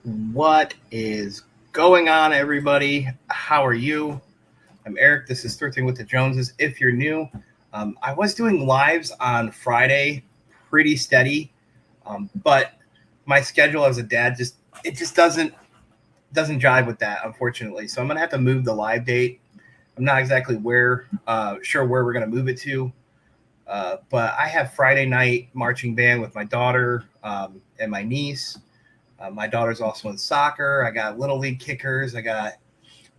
What is going on, everybody? How are you? I'm Eric. This is Thrifting with the Joneses. If you're new, I was doing lives on Friday, pretty steady, but my schedule as a dad just doesn't jive with that, unfortunately. So I'm gonna have to move the live date. I'm not exactly sure where we're gonna move it to, but I have Friday night marching band with my daughter and my niece. My daughter's also in soccer. I got little league kickers. I got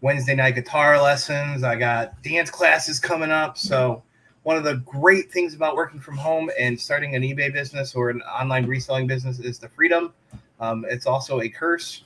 Wednesday night guitar lessons. I got dance classes coming up. So one of the great things about working from home and starting an eBay business or an online reselling business is the freedom. It's also a curse,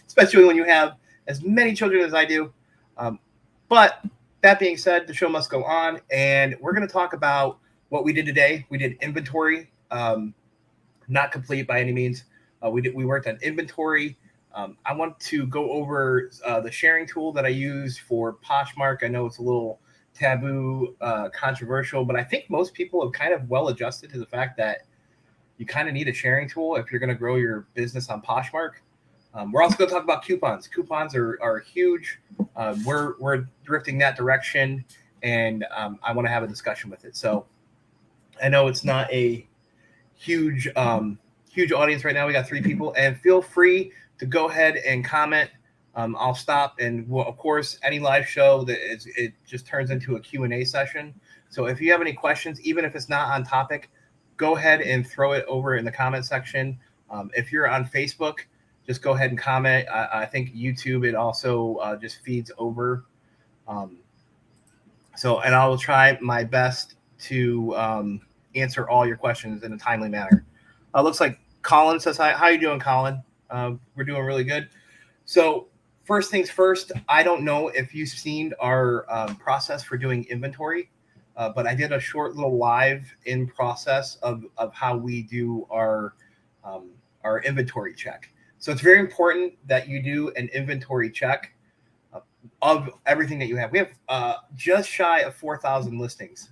especially when you have as many children as I do. Um, but that being said, the show must go on, and we're going to talk about what we did today. We did inventory, not complete by any means. We worked on inventory. I want to go over the sharing tool that I use for Poshmark. I know it's a little taboo, controversial, but I think most people have kind of well adjusted to the fact that you kind of need a sharing tool if you're going to grow your business on Poshmark. We're also going to talk about coupons. Coupons are huge. We're drifting that direction, and I want to have a discussion with it. So I know it's not a huge audience right now. We got 3 people, and feel free to go ahead and comment. I'll stop, and of course, any live show it just turns into a Q&A session. So if you have any questions, even if it's not on topic, go ahead and throw it over in the comment section. If you're on Facebook, just go ahead and comment. I think YouTube, it also just feeds over. And I will try my best to answer all your questions in a timely manner. Looks like Colin says hi. How you doing, Colin? We're doing really good. So first things first, I don't know if you've seen our process for doing inventory, but I did a short little live in process of how we do our inventory check. So it's very important that you do an inventory check of everything that you have. We have just shy of 4,000 listings.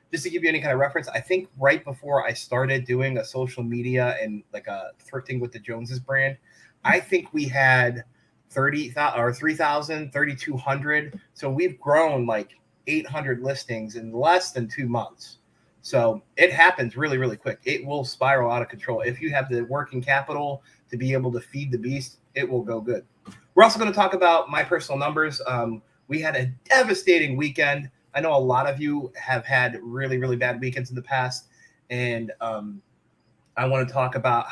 Just to give you any kind of reference, I think right before I started doing a social media and like a Thrifting with the Joneses brand, I think we had 30,000 or 3,000, 3,200. So we've grown like 800 listings in less than 2 months. So it happens really, really quick. It will spiral out of control. If you have the working capital to be able to feed the beast, it will go good. We're also going to talk about my personal numbers. We had a devastating weekend. I know a lot of you have had really, really bad weekends in the past, and I want to talk about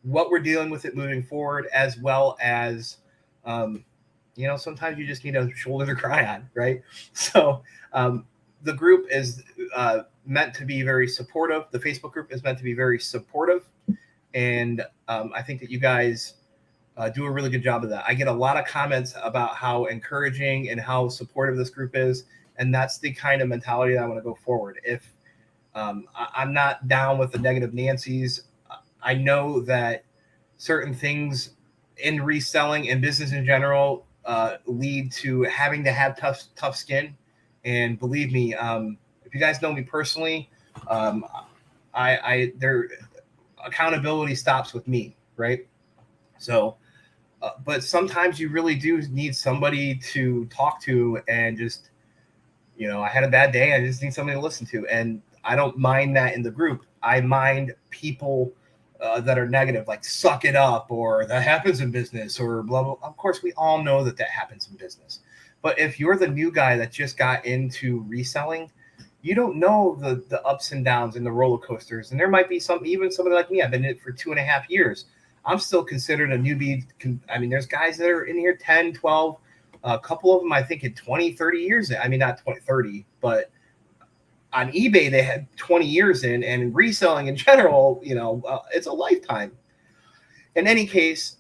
what we're dealing with it moving forward, as well as, sometimes you just need a shoulder to cry on, right? So the group is meant to be very supportive. The Facebook group is meant to be very supportive, and I think that you guys do a really good job of that. I get a lot of comments about how encouraging and how supportive this group is. And that's the kind of mentality that I want to go forward. If I'm not down with the negative Nancy's, I know that certain things in reselling and business in general lead to having to have tough skin. And believe me, if you guys know me personally, their accountability stops with me, right? So, but sometimes you really do need somebody to talk to and just, I had a bad day. I just need somebody to listen to. And I don't mind that in the group. I mind people that are negative, like suck it up, or that happens in business, or blah, blah. Of course, we all know that happens in business. But if you're the new guy that just got into reselling, you don't know the ups and downs and the roller coasters. And there might be somebody like me. I've been in it for 2.5 years. I'm still considered a newbie. I mean, there's guys that are in here 10, 12. A couple of them, I think, had 20, 30 years in. I mean, not 20, 30, but on eBay, they had 20 years in. And in reselling in general, it's a lifetime. In any case,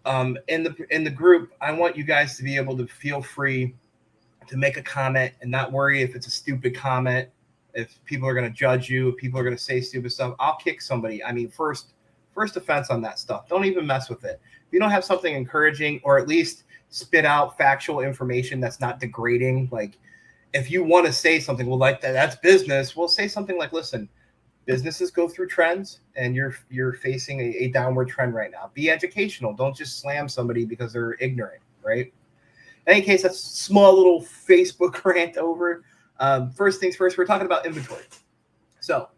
in the group, I want you guys to be able to feel free to make a comment and not worry if it's a stupid comment, if people are going to judge you, if people are going to say stupid stuff. I'll kick somebody. I mean, first offense on that stuff. Don't even mess with it. If you don't have something encouraging, or at least spit out factual information that's not degrading, like if you want to say something, well, like that's business, we'll say something like, listen, businesses go through trends, and you're facing a downward trend right now. Be educational. Don't just slam somebody because they're ignorant, right? In any case, that's a small little Facebook rant over. First things first, we're talking about inventory. So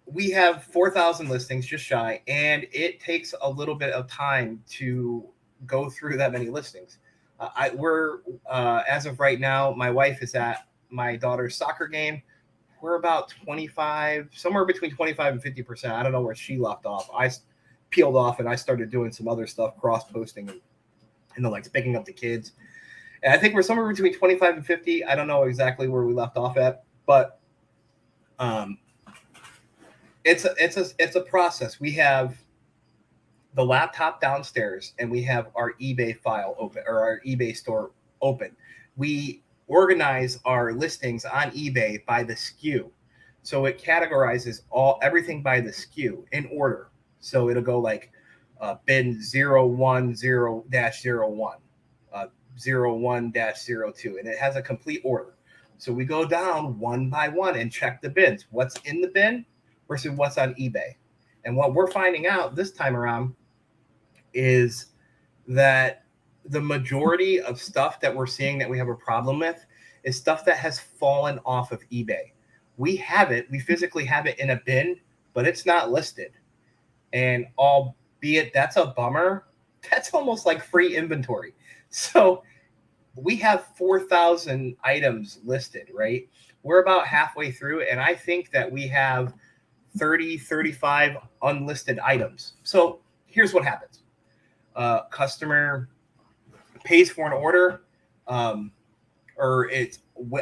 we have 4,000 listings, just shy, and it takes a little bit of time to go through that many listings. We're as of right now, my wife is at my daughter's soccer game. We're about 25, somewhere between 25 and 50%. I don't know where she left off. I peeled off and I started doing some other stuff, cross-posting and like picking up the kids. And I think we're somewhere between 25 and 50. I don't know exactly where we left off at, but it's a process. We have the laptop downstairs and we have our eBay file open, or our eBay store open. We organize our listings on eBay by the SKU. So it categorizes everything by the SKU in order. So it'll go like bin 010-01, 01-02, and it has a complete order. So we go down one by one and check the bins. What's in the bin versus what's on eBay. And what we're finding out this time around is that the majority of stuff that we're seeing that we have a problem with is stuff that has fallen off of eBay. We physically have it in a bin, but it's not listed. And albeit that's a bummer, that's almost like free inventory. So we have 4,000 items listed, right? We're about halfway through, and I think that we have 30, 35 unlisted items. So here's what happens. Customer pays for an order, or it's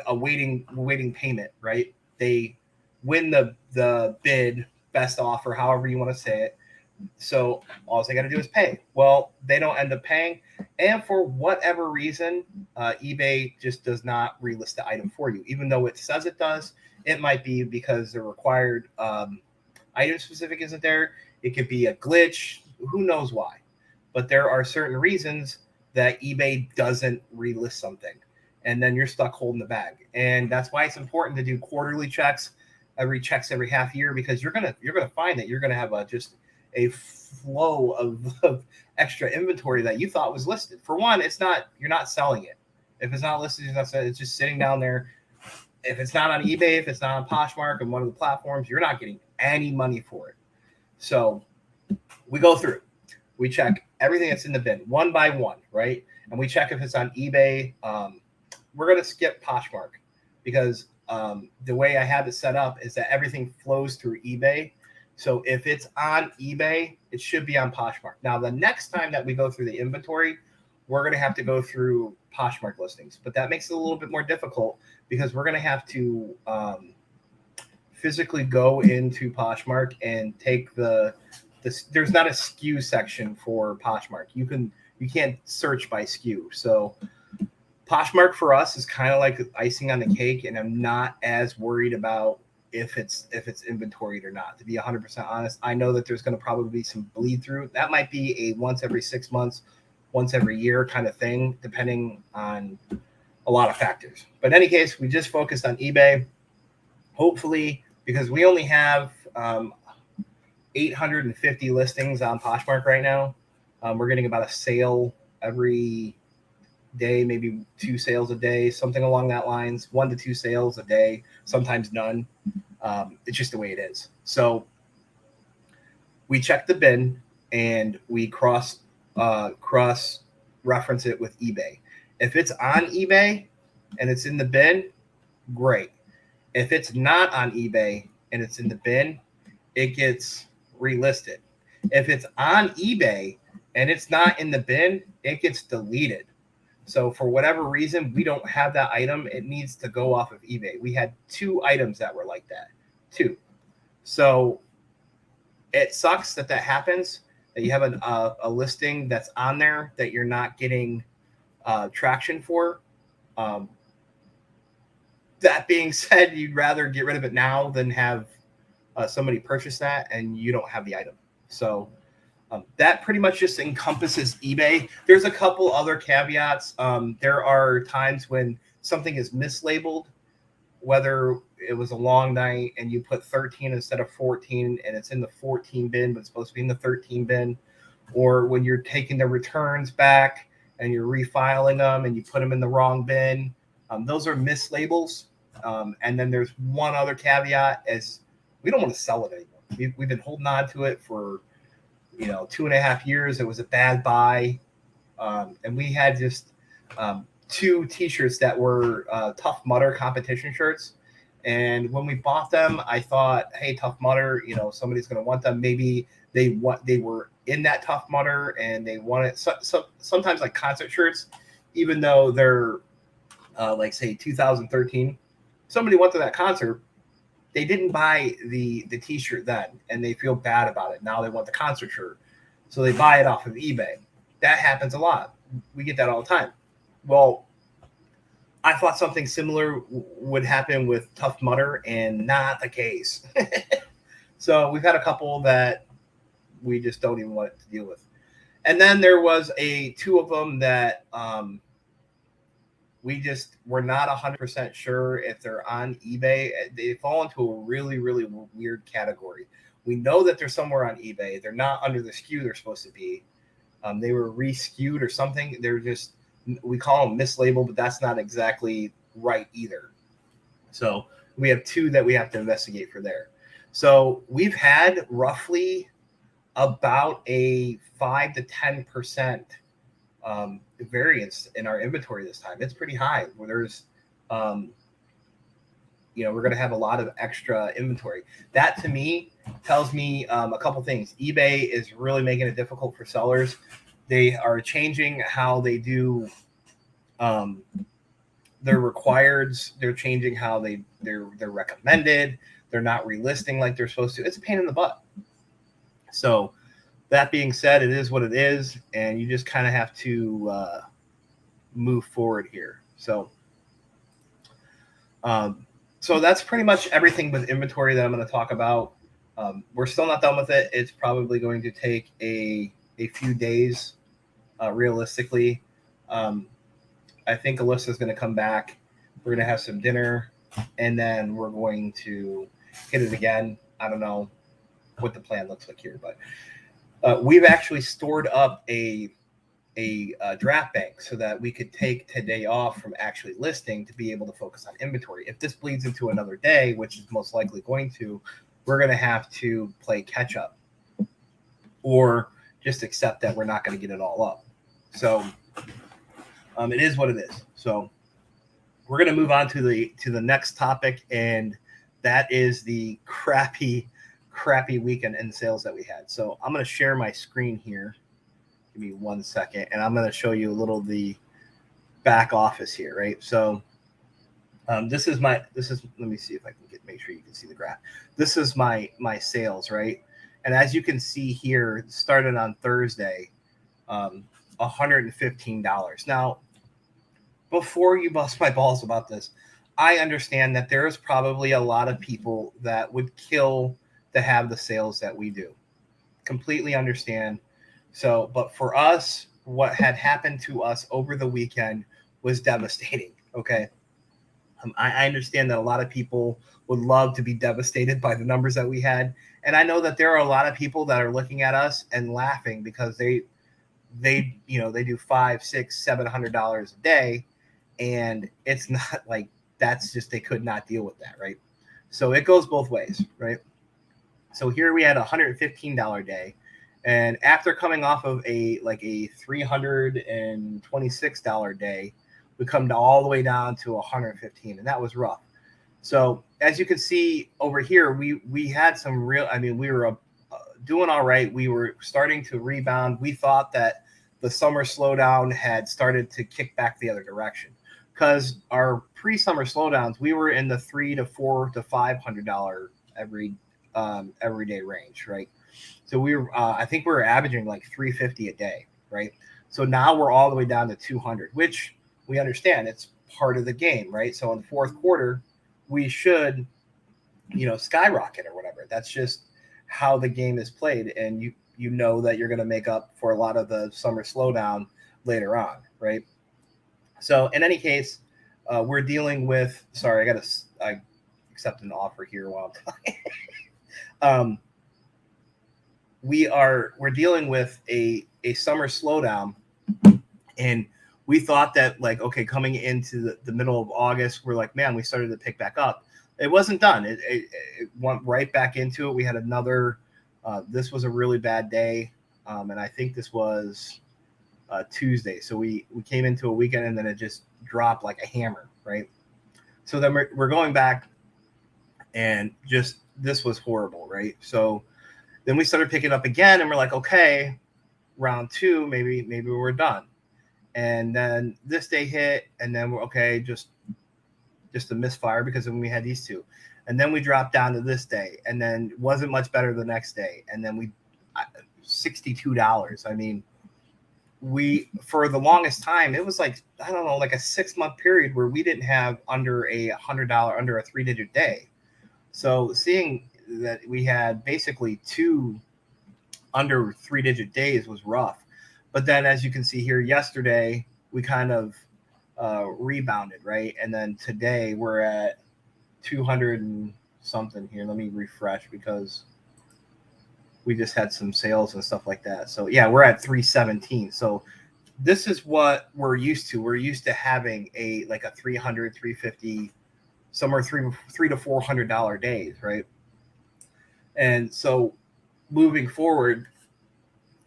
awaiting payment, right? They win the bid, best offer, however you want to say it. So all they got to do is pay. Well, they don't end up paying. And for whatever reason, eBay just does not relist the item for you. Even though it says it does, it might be because the required item specific isn't there. It could be a glitch. Who knows why? But there are certain reasons that eBay doesn't relist something. And then you're stuck holding the bag. And that's why it's important to do quarterly checks, every half year, because you're gonna find that you're gonna have a flow of extra inventory that you thought was listed. For one, you're not selling it. If it's not listed, it's just sitting down there. If it's not on eBay, if it's not on Poshmark and one of the platforms, you're not getting any money for it. So we go through, we check everything that's in the bin one by one, right? And we check if it's on eBay. We're going to skip Poshmark because the way I have it set up is that everything flows through eBay. So if it's on eBay, it should be on Poshmark. Now, the next time that we go through the inventory, we're going to have to go through Poshmark listings. But that makes it a little bit more difficult because we're going to have to physically go into Poshmark and take there's not a SKU section for Poshmark. You can't search by SKU. So Poshmark for us is kind of like icing on the cake, and I'm not as worried about if it's inventoried or not. To be 100% honest, I know that there's going to probably be some bleed through. That might be a once every 6 months, once every year kind of thing, depending on a lot of factors. But in any case, we just focused on eBay. Hopefully, because we only have 850 listings on Poshmark right now. We're getting about a sale every day, maybe 2 sales a day, something along that lines, 1 to 2 sales a day, sometimes none. It's just the way it is. So we check the bin and we cross reference it with eBay. If it's on eBay and it's in the bin, great. If it's not on eBay and it's in the bin, it gets relisted. If it's on eBay and it's not in the bin, it gets deleted. So for whatever reason, we don't have that item. It needs to go off of eBay. We had 2 items that were like that. 2. So it sucks that happens, that you have a listing that's on there that you're not getting traction for. That being said, you'd rather get rid of it now than have somebody purchase that and you don't have the item. So that pretty much just encompasses eBay. There's a couple other caveats. There are times when something is mislabeled whether it was a long night and you put 13 instead of 14 and it's in the 14 bin, but it's supposed to be in the 13 bin, or when you're taking the returns back and you're refiling them and you put them in the wrong bin. Those are mislabels. And then there's one other caveat is we don't want to sell it anymore. We've been holding on to it for, 2.5 years. It was a bad buy. And we had just 2 t-shirts that were Tough Mudder competition shirts. And when we bought them, I thought, hey, Tough Mudder, somebody's going to want them. Maybe they were in that Tough Mudder and they wanted sometimes like concert shirts, even though they're like say 2013, somebody went to that concert. They didn't buy the t-shirt then and they feel bad about it. Now they want the concert shirt. So they buy it off of eBay. That happens a lot. We get that all the time. Well, I thought something similar would happen with Tough Mudder, and not the case. So we've had a couple that we just don't even want to deal with. And then there was 2 of them that we're not 100% sure if they're on eBay. They fall into a really, really weird category. We know that they're somewhere on eBay. They're not under the SKU they're supposed to be. They were re-SKU'd or something. They're just, we call them mislabeled, but that's not exactly right either. So we have 2 that we have to investigate for there. So we've had roughly about a 5 to 10% variance in our inventory this time. It's pretty high. Where there's, we're going to have a lot of extra inventory. That to me tells me a couple things. eBay is really making it difficult for sellers. They are changing how they do their requireds. They're changing how they're recommended. They're not relisting like they're supposed to. It's a pain in the butt. So that being said, it is what it is, and you just kind of have to move forward here. So that's pretty much everything with inventory that I'm going to talk about. We're still not done with it. It's probably going to take a few days, realistically. I think Alyssa's going to come back. We're going to have some dinner, and then we're going to hit it again. I don't know what the plan looks like here, but we've actually stored up a draft bank so that we could take today off from actually listing to be able to focus on inventory. If this bleeds into another day, which is most likely going to, we're going to have to play catch up or just accept that we're not going to get it all up. So it is what it is. So we're going to move on to the next topic, and that is the crappy weekend in sales that we had. So I'm going to share my screen here. Give me 1 second, and I'm going to show you a little the back office here, right? So this is let me see if I can make sure you can see the graph. This is my sales, right? And as you can see here, it started on Thursday, $115. Now, before you bust my balls about this, I understand that there is probably a lot of people that would kill to have the sales that we do. Completely understand. So, but for us, what had happened to us over the weekend was devastating. Okay. I understand that a lot of people would love to be devastated by the numbers that we had. And I know that there are a lot of people that are looking at us and laughing because they do $500, $600, $700 a day. And it's not like, that's just, they could not deal with that. Right. So it goes both ways. Right. So here we had a $115 day. And after coming off of a $326 day, we come all the way down to 115, and that was rough. So as you can see over here, we had some real, we were doing all right. We were starting to rebound. We thought that the summer slowdown had started to kick back the other direction, because our pre-summer slowdowns, we were in the $300 to $400 to $500 everyday range, right? So we were, I think we were averaging like $350 a day, right? So now we're all the way down to 200, which we understand it's part of the game, right? So in the fourth quarter, we should, skyrocket or whatever. That's just how the game is played, and you know that you're going to make up for a lot of the summer slowdown later on, right? So in any case, we're dealing with. Sorry, I got I accept an offer here while I'm talking. We're dealing with a summer slowdown, and we thought that, like, okay, coming into the middle of August, we're like, man, we started to pick back up. It wasn't done. It went right back into it. We had another. This was a really bad day, and I think this was Tuesday. So we came into a weekend, and then it just dropped like a hammer, right? So then we're going back, and just this was horrible, right? So then we started picking up again, and we're like, okay, round two, maybe we're done. And then this day hit, and then we're okay, just a misfire, because then we had these two, and then we dropped down to this day, and then wasn't much better the next day, and then we $62. I mean, we, for the longest time, it was like, I don't know, like a 6-month period where we didn't have under $100, under a 3-digit day. So seeing that we had basically 2 under 3-digit days was rough. But then, as you can see here, yesterday we kind of rebounded, right? And then today we're at 200 and something here. Let me refresh, because we just had some sales and stuff like that. So yeah, we're at 317. So this is what we're used to. We're used to having a 300, 350, somewhere $300 to $400 days, right? And so moving forward,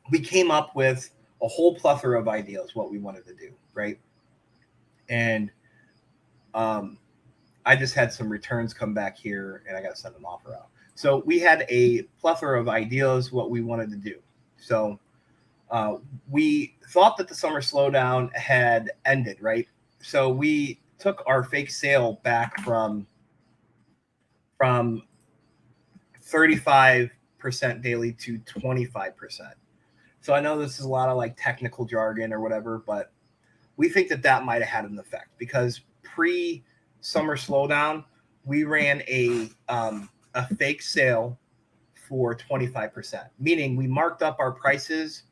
we came up with a whole plethora of ideas what we wanted to do, right? And I just had some returns come back here, and I got to send an offer out. So we had a plethora of ideas what we wanted to do. So we thought that the summer slowdown had ended, right? So we took our fake sale back from 35% daily to 25%. So I know this is a lot of like technical jargon or whatever, but we think that might have had an effect, because pre-summer slowdown, we ran a fake sale for 25%, meaning we marked up our prices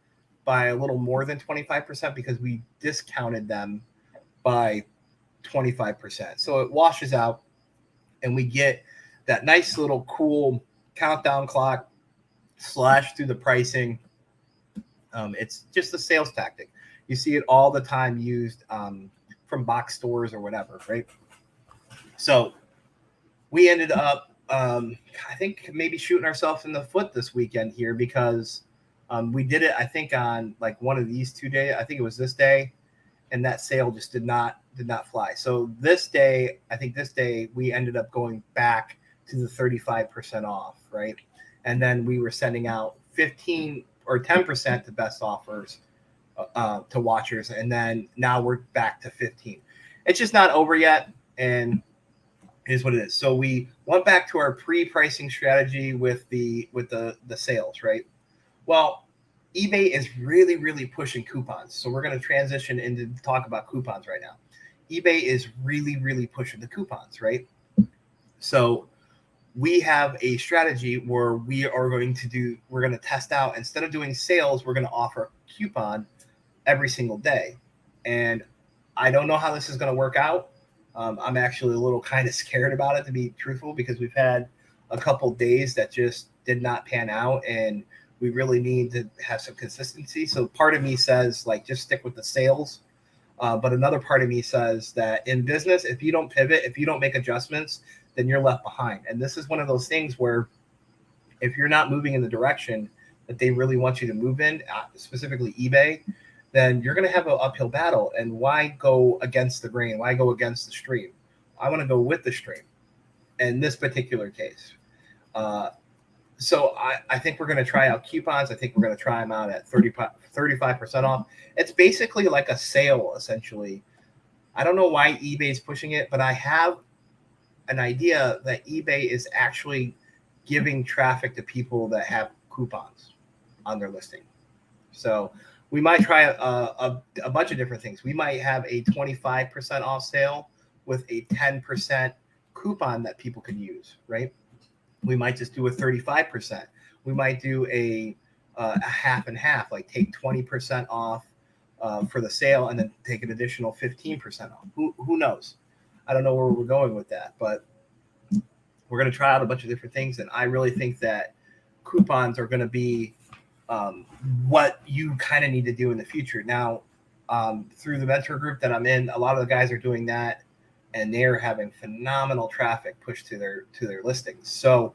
by a little more than 25% because we discounted them by 25%. So it washes out, and we get that nice little cool countdown clock slash through the pricing. It's just a sales tactic. You see it all the time used from box stores or whatever, right? So we ended up, I think, maybe shooting ourselves in the foot this weekend here, because we did it, I think, on like one of these 2 days. I think it was this day, and that sale just did not fly. So this day, I think this day, we ended up going back to the 35% off, right? And then we were sending out 15 or 10% to best offers to watchers, and then now we're back to 15. It's just not over yet, and it is what it is. So we went back to our pre-pricing strategy with the sales, right? Well, eBay is really, really pushing coupons. So we're going to transition into talk about coupons right now. eBay is really, really pushing the coupons, right? So we have a strategy where we're going to test out, instead of doing sales, we're going to offer a coupon every single day. And I don't know how this is going to work out. I'm actually a little kind of scared about it, to be truthful, because we've had a couple days that just did not pan out, and we really need to have some consistency. So part of me says, like, just stick with the sales. But another part of me says that in business, if you don't pivot, if you don't make adjustments, then you're left behind. And this is one of those things where if you're not moving in the direction that they really want you to move in, specifically eBay, then you're going to have an uphill battle. And why go against the grain? Why go against the stream? I want to go with the stream in this particular case. So I think we're going to try out coupons. I think we're going to try them out at 35% off. It's basically like a sale, essentially. I don't know why eBay is pushing it, but I have an idea that eBay is actually giving traffic to people that have coupons on their listing. So we might try a bunch of different things. We might have a 25% off sale with a 10% coupon that people can use, right? We might just do a 35%. We might do a half and half, like take 20% off for the sale and then take an additional 15% off. Who knows? I don't know where we're going with that, but We're going to try out a bunch of different things, and I really think that coupons are going to be what you kind of need to do in the future. Now, through the mentor group that I'm in, a lot of the guys are doing that, and they're having phenomenal traffic pushed to their listings. So,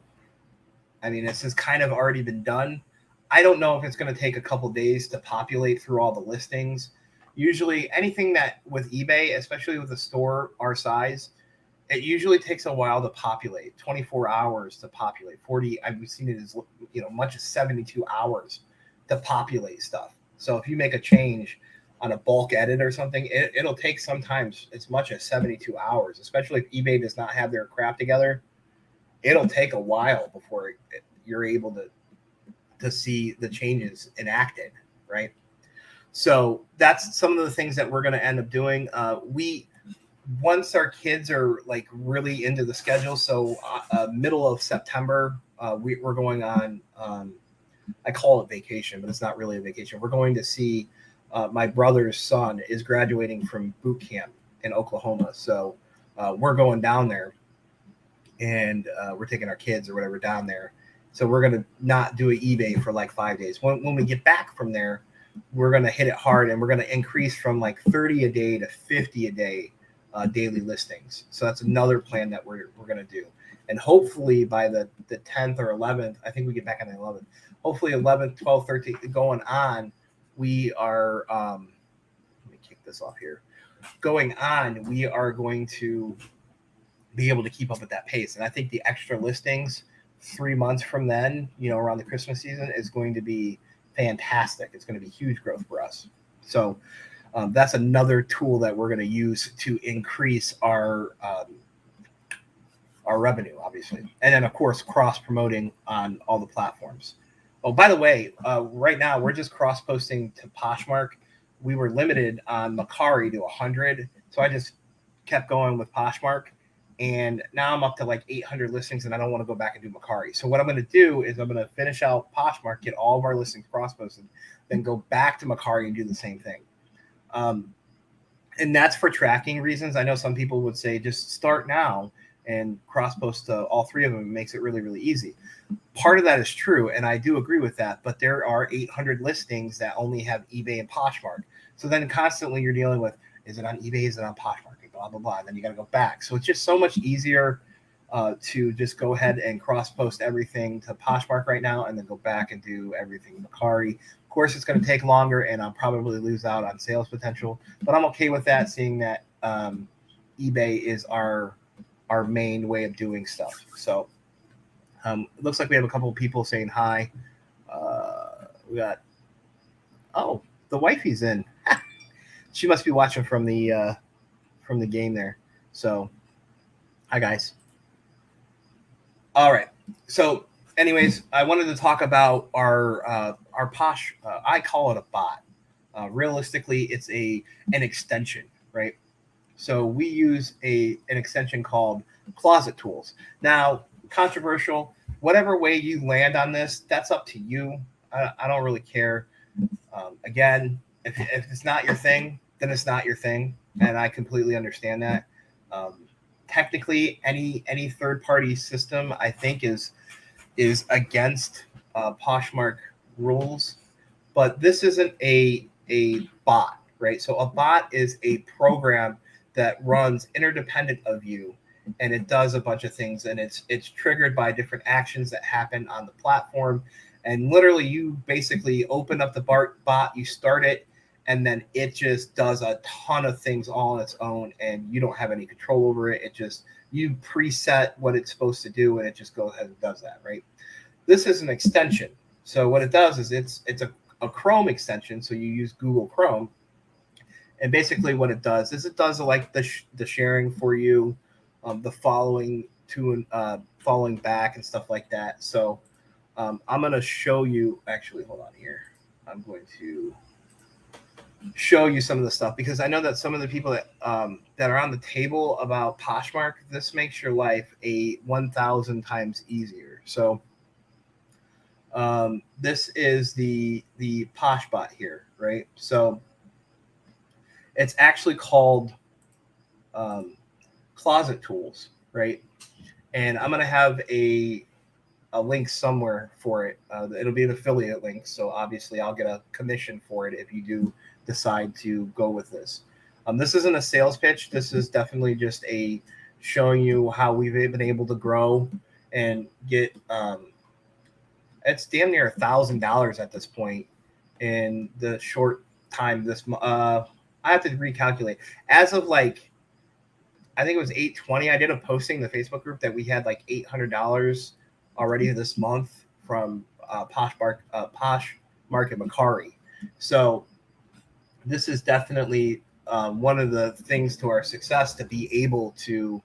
I mean, this has kind of already been done. I don't know if it's going to take a couple days to populate through all the listings. Usually, anything that with eBay, especially with a store our size, it usually takes a while to populate. 24 hours to populate. 40. I've seen it as much as 72 hours to populate stuff. So if you make a change on a bulk edit or something, it'll take sometimes as much as 72 hours, especially if eBay does not have their crap together. It'll take a while before you're able to see the changes enacted, right? So that's some of the things that we're going to end up doing. Once our kids are like really into the schedule, so middle of September, we're going on, I call it vacation, but it's not really a vacation. We're going to see my brother's son is graduating from boot camp in Oklahoma. So we're going down there, and we're taking our kids or whatever down there. So we're going to not do an eBay for like 5 days. When we get back from there, we're going to hit it hard, and we're going to increase from like 30 a day to 50 a day daily listings. So that's another plan that we're going to do. And hopefully by the 10th or 11th, I think we get back on the 11th, hopefully 11th, 12th, 13th going on, we are, let me kick this off here. Going on, we are going to be able to keep up with that pace. And I think the extra listings 3 months from then, around the Christmas season, is going to be fantastic. It's going to be huge growth for us. So that's another tool that we're going to use to increase our revenue, obviously. And then, of course, cross-promoting on all the platforms. Oh, by the way, right now we're just cross-posting to Poshmark. We were limited on Mercari to 100, so I just kept going with Poshmark. And now I'm up to like 800 listings, and I don't want to go back and do Mercari. So what I'm going to do is I'm going to finish out Poshmark, get all of our listings cross-posted, then go back to Mercari and do the same thing. And that's for tracking reasons. I know some people would say just start now and cross-post to all three of them. It makes it really, really easy. Part of that is true, and I do agree with that, but there are 800 listings that only have eBay and Poshmark. So then constantly you're dealing with, is it on eBay, is it on Poshmark, and blah, blah, blah, and then you got to go back. So it's just so much easier to just go ahead and cross-post everything to Poshmark right now and then go back and do everything Mercari. Of course, it's going to take longer, and I'll probably lose out on sales potential, but I'm okay with that, seeing that eBay is our main way of doing stuff. So it looks like we have a couple of people saying hi. We got, the wifey's in. She must be watching from the game there. So, hi guys. All right. So, anyways, I wanted to talk about our Posh. I call it a bot. Realistically, it's an extension, right? So we use an extension called Closet Tools. Now, controversial. Whatever way you land on this, that's up to you. I don't really care. Again, if it's not your thing, then it's not your thing, and I completely understand that. Technically, any third-party system, I think, is against Poshmark rules, but this isn't a bot, right? So a bot is a program that runs interdependent of you, and it does a bunch of things, and it's triggered by different actions that happen on the platform. And literally, you basically open up the bot, you start it, and then it just does a ton of things all on its own, and you don't have any control over it. You preset what it's supposed to do, and it just goes ahead and does that, right? This is an extension. So what it does is it's a Chrome extension. So you use Google Chrome, and basically what it does is it does like the sharing for you, the following back and stuff like that. So I'm going to show you. Actually, hold on here. I'm going to show you some of the stuff, because I know that some of the people that are on the table about Poshmark, this makes your life 1,000 times easier. So this is the Poshbot here, right? So it's actually called Closet Tools, right? and I'm going to have a link somewhere for it. It'll be an affiliate link, so obviously I'll get a commission for it if you do decide to go with this. This isn't a sales pitch. This is definitely just a showing you how we've been able to grow and get. It's damn near $1,000 at this point in the short time. I have to recalculate. As of like, I think it was 8:20. I did a posting in the Facebook group that we had like $800 already this month from Posh Market Macari. So this is definitely one of the things to our success, to be able to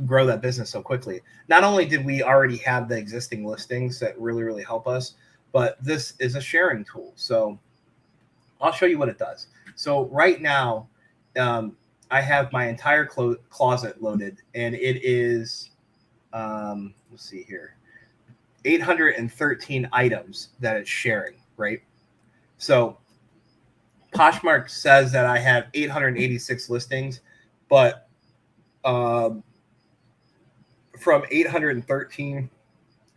grow that business so quickly. Not only did we already have the existing listings that really, really help us, but this is a sharing tool. So I'll show you what it does. So right now, I have my entire closet loaded, and it is, let's see here, 813 items that it's sharing, right? So Poshmark says that I have 886 listings, but from 813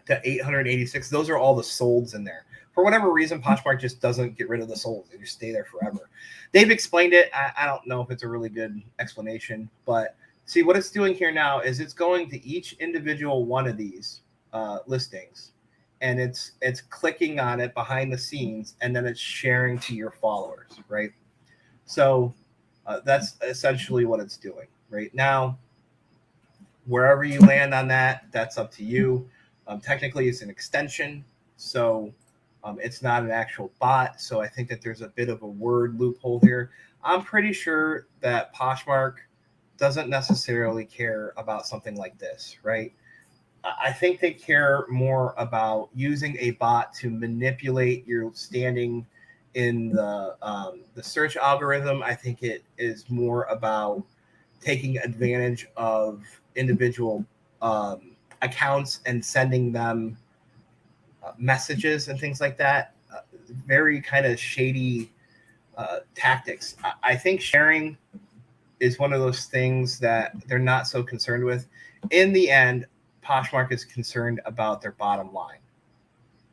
to 886, those are all the solds in there. For whatever reason, Poshmark just doesn't get rid of the solds. They just stay there forever. They've explained it. I don't know if it's a really good explanation, but see what it's doing here now is it's going to each individual one of these listings, and it's clicking on it behind the scenes, and then it's sharing to your followers, right? So that's essentially what it's doing right now. Wherever you land on that, that's up to you. Technically, it's an extension, so it's not an actual bot. So I think that there's a bit of a word loophole here. I'm pretty sure that Poshmark doesn't necessarily care about something like this, right? I think they care more about using a bot to manipulate your standing in the search algorithm. I think it is more about taking advantage of individual accounts and sending them messages and things like that. Very kind of shady tactics. I think sharing is one of those things that they're not so concerned with. In the end, Poshmark is concerned about their bottom line.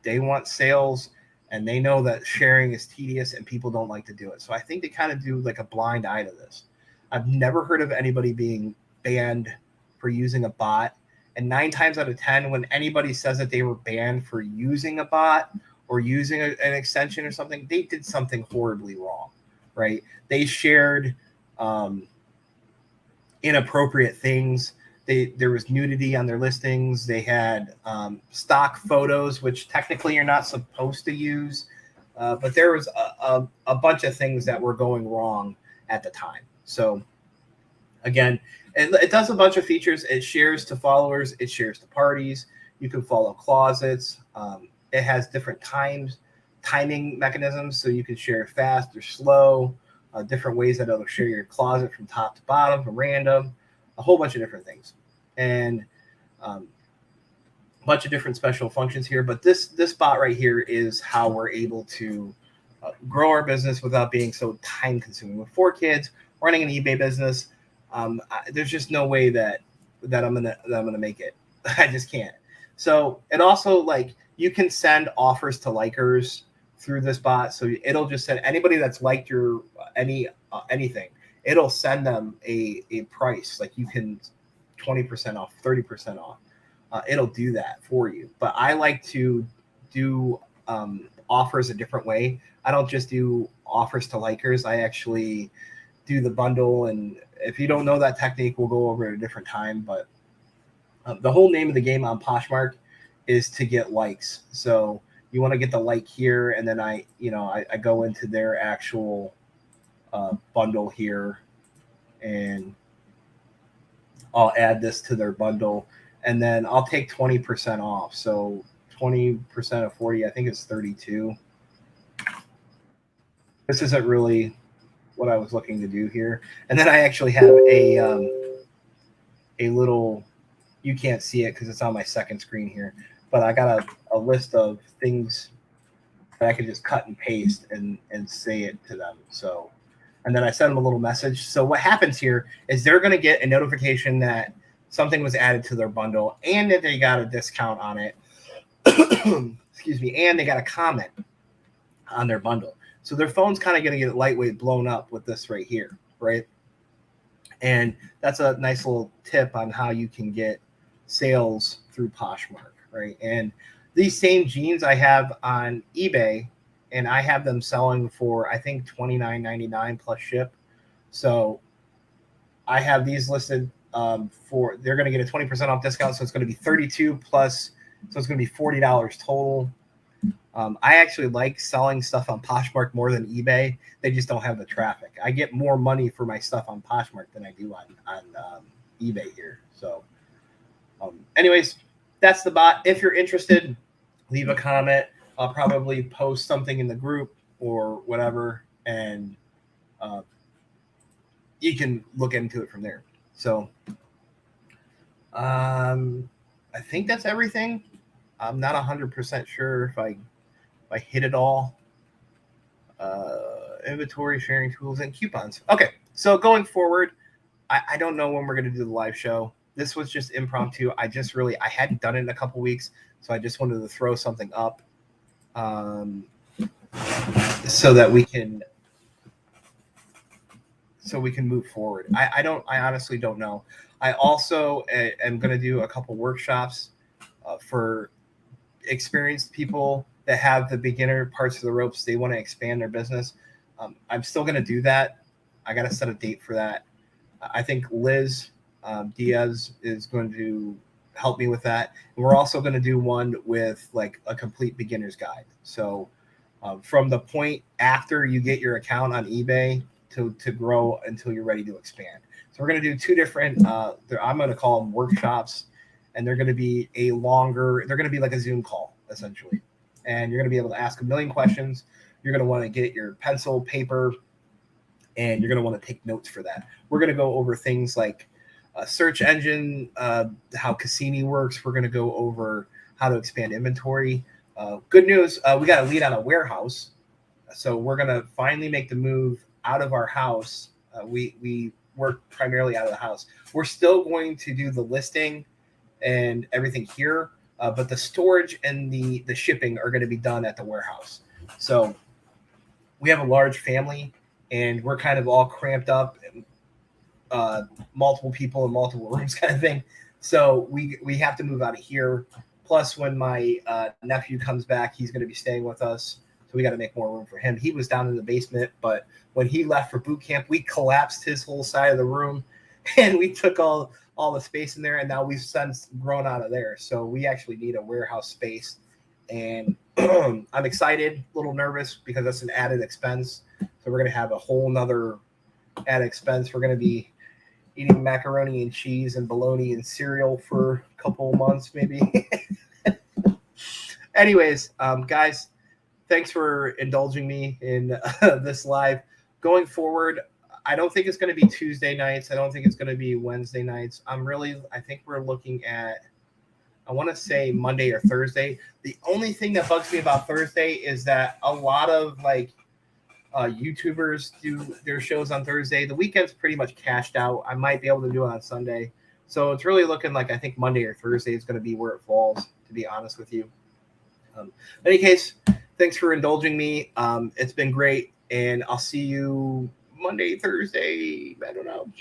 They want sales, and they know that sharing is tedious and people don't like to do it. So I think they kind of do like a blind eye to this. I've never heard of anybody being banned for using a bot. And 9 times out of 10, when anybody says that they were banned for using a bot or using an extension or something, they did something horribly wrong, right? They shared inappropriate things. There was nudity on their listings. They had stock photos, which technically you're not supposed to use. But there was a bunch of things that were going wrong at the time. So again, it does a bunch of features. It shares to followers. It shares to parties. You can follow closets. It has different timing mechanisms, so you can share fast or slow, different ways that it'll share your closet from top to bottom, from random, a whole bunch of different things. And a bunch of different special functions here. But this bot right here is how we're able to grow our business without being so time consuming. With 4 kids, running an eBay business, there's just no way that I'm gonna make it. I just can't. So it also, like, you can send offers to likers through this bot. So it'll just send anybody that's liked your anything. It'll send them a price. Like, you can 20% off, 30% off. It'll do that for you. But I like to do offers a different way. I don't just do offers to likers. I actually do the bundle. And if you don't know that technique, we'll go over it at a different time. But the whole name of the game on Poshmark is to get likes. So you want to get the like here, and then I go into their actual bundle here, and I'll add this to their bundle, and then I'll take 20% off. So 20% of 40, I think it's 32. This isn't really what I was looking to do here. And then I actually have a little, you can't see it because it's on my second screen here, but I got a list of things that I can just cut and paste and say it to them. So, and then I send them a little message. So what happens here is they're going to get a notification that something was added to their bundle and that they got a discount on it. Excuse me. And they got a comment on their bundle. So their phone's kind of going to get lightweight blown up with this right here, right? And that's a nice little tip on how you can get sales through Poshmark, right? And these same jeans I have on eBay, and I have them selling for, I think, $29.99 plus ship. So I have these listed for, they're going to get a 20% off discount. So it's going to be $32 plus, so it's going to be $40 total. I actually like selling stuff on Poshmark more than eBay. They just don't have the traffic. I get more money for my stuff on Poshmark than I do on eBay here. So anyways, that's the bot. If you're interested, leave a comment. I'll probably post something in the group or whatever, and you can look into it from there. So I think that's everything. I'm not 100% sure if I hit it all. Inventory, sharing tools, and coupons. Okay, so going forward, I don't know when we're going to do the live show. This was just impromptu. I hadn't done it in a couple weeks, so I just wanted to throw something up so that we can move forward. I honestly don't know. I also am going to do a couple workshops for experienced people that have the beginner parts of the ropes. They want to expand their business. I'm still going to do that. I got to set a date for that. I think Liz Diaz is going to help me with that. And we're also going to do one with like a complete beginner's guide. So from the point after you get your account on eBay to grow until you're ready to expand. So we're going to do two different, I'm going to call them workshops, and they're going to be they're going to be like a Zoom call essentially. And you're going to be able to ask a million questions. You're going to want to get your pencil, paper, and you're going to want to take notes for that. We're going to go over things like search engine, how Cassini works. We're going to go over how to expand inventory. Good news, we got a lead on a warehouse. So we're going to finally make the move out of our house. We work primarily out of the house. We're still going to do the listing and everything here, but the storage and the shipping are going to be done at the warehouse. So we have a large family, and we're kind of all cramped up, multiple people in multiple rooms kind of thing. So we have to move out of here. Plus, when my nephew comes back, he's going to be staying with us. So we got to make more room for him. He was down in the basement, but when he left for boot camp, we collapsed his whole side of the room, and we took all the space in there, and now we've since grown out of there. So we actually need a warehouse space, and I'm excited, a little nervous because that's an added expense. So we're going to have a whole nother added expense. We're going to be eating macaroni and cheese and bologna and cereal for a couple of months, maybe. Anyways, guys, thanks for indulging me in this live. Going forward, I don't think it's going to be Tuesday nights. I don't think it's going to be Wednesday nights. I think we're looking at, I want to say Monday or Thursday. The only thing that bugs me about Thursday is that a lot of like YouTubers do their shows on Thursday. The weekend's pretty much cashed out. I might be able to do it on Sunday. So it's really looking like I think Monday or Thursday is going to be where it falls, to be honest with you. In any case, thanks for indulging me. It's been great, and I'll see you Monday, Thursday. I don't know.